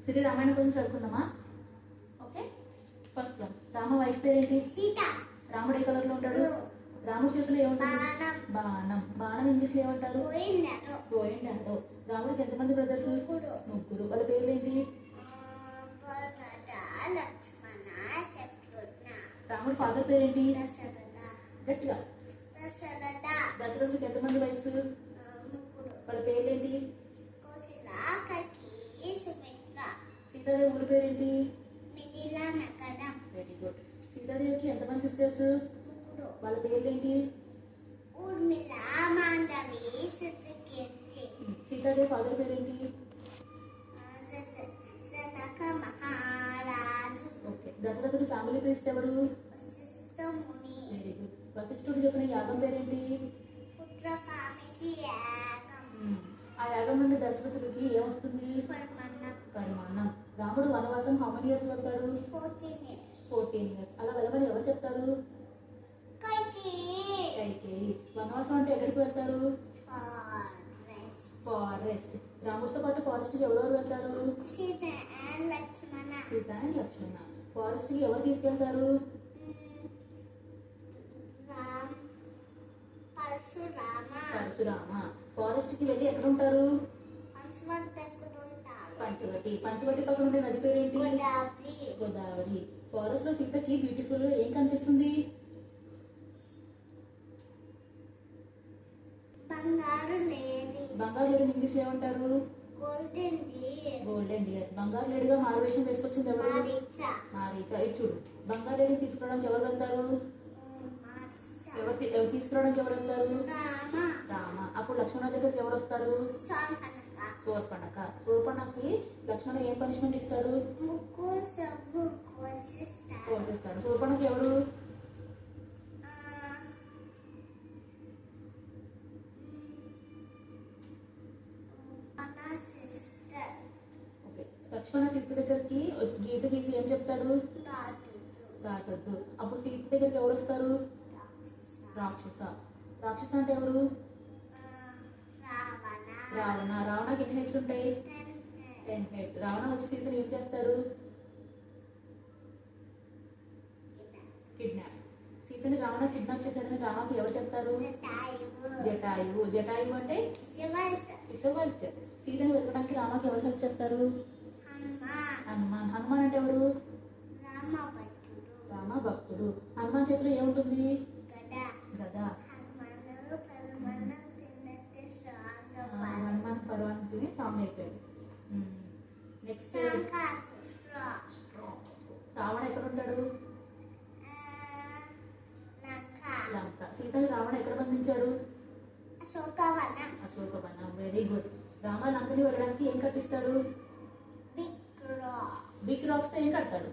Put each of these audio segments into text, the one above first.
సిరి రామాయణం కొంచెం చదువుకుందామా? Okay, first one. Rama wife పేరేంటి? సీత. రాముడు ఏ కలర్ లో ఉంటాడు? రాముడి చేతిలో ఏముంటుంది? బాణం. బాణం ఇంగ్లీష్ లో ఏమంటారు? బోయింగ్ అంటారు. రాముడికి ఎంతమంది బ్రదర్స్? ముగ్గురు. వాళ్ళ పేర్లు ఏంటి? రాముడి ఫాదర్ పేరేంటి? గట్టిగా. దశరథుడికి ఎంతమంది వైఫ్స్? వాళ్ళ పేర్లేంటి? సీతాదేవి ఊరి పేరేంటి? Very good. సీతాదేవికి ఎంతమంది సిస్టర్స్? వాళ్ళ పేర్లేంటి? సీతాదేవి ఫాదర్ పేరేంటి? ఓకే. దశరథుడి ఫ్యామిలీ ప్రీస్ట్ ఎవరు? Very good. వశిష్ఠుడు చెప్పిన యాగం పేరేంటి? ఆ యాగం నుండి దశరథుడికి ఏమొస్తుంది? పరిమాణం. రాముడు వనవాసం హౌ మెనీ ఇయర్స్ వెళ్తాడు? 14 years. అలా వెళ్ళమని ఎవరు చెప్తారు? కైకేయి. వనవాసం అంటే ఎక్కడికి వెళ్తారు? ఫారెస్ట్. రాముడితో పాటు ఫారెస్ట్ కి ఎవరెవరు వెళ్తారు? Sita and Lakshmana. ఫారెస్ట్ కి ఎవరు తీసుకెళ్తారు? పరశురామ. ఫారెస్ట్ కి వెళ్ళి ఎక్కడ ఉంటారు? పంచవటి పక్కన ఉండే నది పేరేంటి? గోదావరి. ఫారెస్ట్ లో సీతకి బ్యూటిఫుల్ ఏం కనిపిస్తుంది? బంగారు లేడీ ఇంగ్లీష్ ఏమంటారు? Golden dear. బంగారు లేడీగా మారువేషం వేసుకొచ్చింది ఎవరు? మారీచా. ఇటు చూడు. బంగారు లేడీ తీసుకురావడానికి ఎవరు వెళ్తారు? ఎవరు తీసుకురావడానికి ఎవరు వెళ్తారు? రామ. అప్పుడు లక్ష్మణ దగ్గరికి ఎవరు వస్తారు? శూర్పణఖ. శూర్పణఖకి లక్ష్మణ ఏం పనిష్మెంట్ ఇస్తాడు? కోసిస్తాడు. శూర్పణఖ ఎవరు? లక్ష్మణ సీత దగ్గరికి గీత గీసి ఏం చెప్తాడు? దాటొద్దు. అప్పుడు సీత దగ్గరికి ఎవరు వస్తారు? రాక్షస. రాక్షస అంటే ఎవరు? రావణ. రావణకి ఎన్ని హెడ్స్ ఉంటాయి? 10 heads. రావణ వచ్చి సీతని ఏం చేస్తాడు? కిడ్నాప్. సీతని రావణ కిడ్నాప్ చేశాడని రామకి ఎవరు చెప్తారు? జటాయువు. జటాయువు అంటే సీతని వెతకడానికి రామకి ఎవరు హెల్ప్ చేస్తారు? హనుమాన్. హనుమాన్ అంటే ఎవరు? రామ భక్తుడు. హనుమాన్ చేతిలో ఏముంటుంది? గద. హనుమాన్ పర్వాన్ని తిని సాంగ్ అయిపోయాడు. నెక్స్ట్ రావణ ఎక్కడ ఉంటాడు? లంక. సీతని రావణ ఎక్కడ బంధించాడు? అశోకవనం. Very good. రామ లంకని వెళ్ళడానికి ఏం కట్టిస్తాడు? బిగ్ రాక్స్ తో ఏం కడతాడు?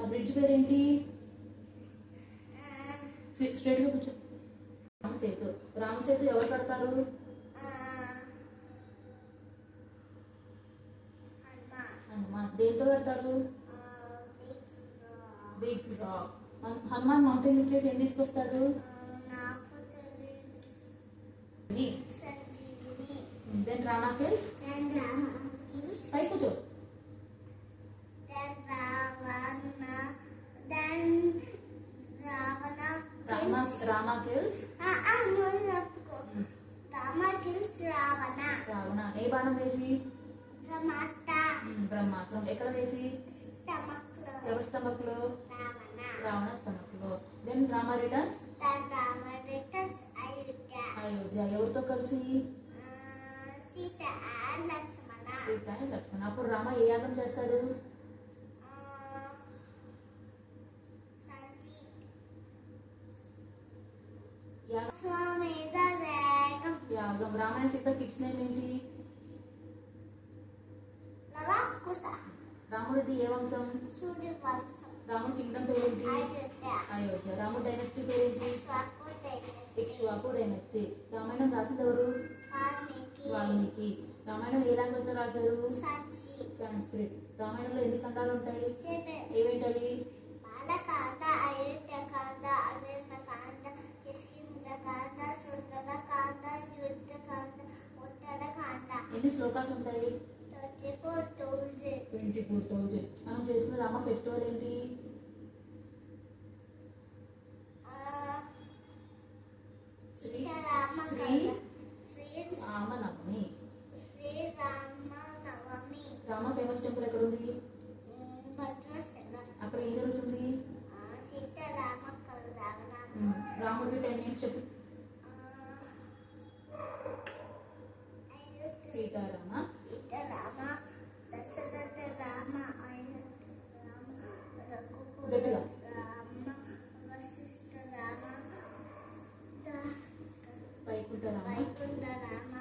ఆ బ్రిడ్జ్ పేరేంటి? స్ట్రైట్ గా కూర్చో. రామసేతు. రామసేతు ఎవరు కడతారు? హనుమాన్. దేంతో కడతారు? Big rock. హనుమాన్ మౌంటైన్ నుంచి ఏం తీసుకొస్తాడు? Then Rama kills. పై కూర్చో. Rama kills. రావణ. ఏ బాణం వేసి? బ్రహ్మాస్త్రం. ఎక్కడ వేసి? ఎవరి స్టమక్ లో? రావణ స్టమక్ లో. Then Rama returns Ayodhya. ఎవరితో కలిసి? సీత అండ్ లక్ష్మణ. అప్పుడు రామ ఏ యాగం చేస్తాడు? యాగం. రామాయణ సీత కిడ్స్ నేమ్ ఏంటి? రాముడిది ఏ వంశం? రాముడి కింగ్డమ్ పేరేంటి? అయోధ్య. రాముడి డైనస్టీ పేరేంటి? ఇక్ష్వాకు డైనస్టీ. రామాయణం రాసింది ఎవరు? వాల్మీకి. రామాయణం ఏ లాంగ్వేజ్ లో రాశారు? సంస్కృత్. రామాయణంలో ఎన్ని ఖండాలు ఉంటాయి? ఏమేంటవి? బాలకాండ, అయోధ్యకాండ, అరణ్యకాండ, కిష్కింధకాండ, శూద్రకాండ. ఎన్ని శ్లోకాస్ ఉంటాయి? 34,000. 24,000. మనం చేసుకున్న రామ ఫెస్టివల్ ఏంటి? శ్రీ రామనవమి. శ్రీరామనవమి. రామ ఫేమస్ టెంపుల్ ఎక్కడ ఉంది? భద్రాచలం. అక్కడ ఏం జరుగుతుంది? సీతారామ కళ్యాణం. రాముడికి 10 నేమ్స్ చెప్పు. సీతారామ, సీతారామ, దశరథ రామ, రామ, రఘుకుల గట్టిగా. రామ, వశిష్ఠ రామ, వైకుంఠ రామ, వైకుంఠ రామ,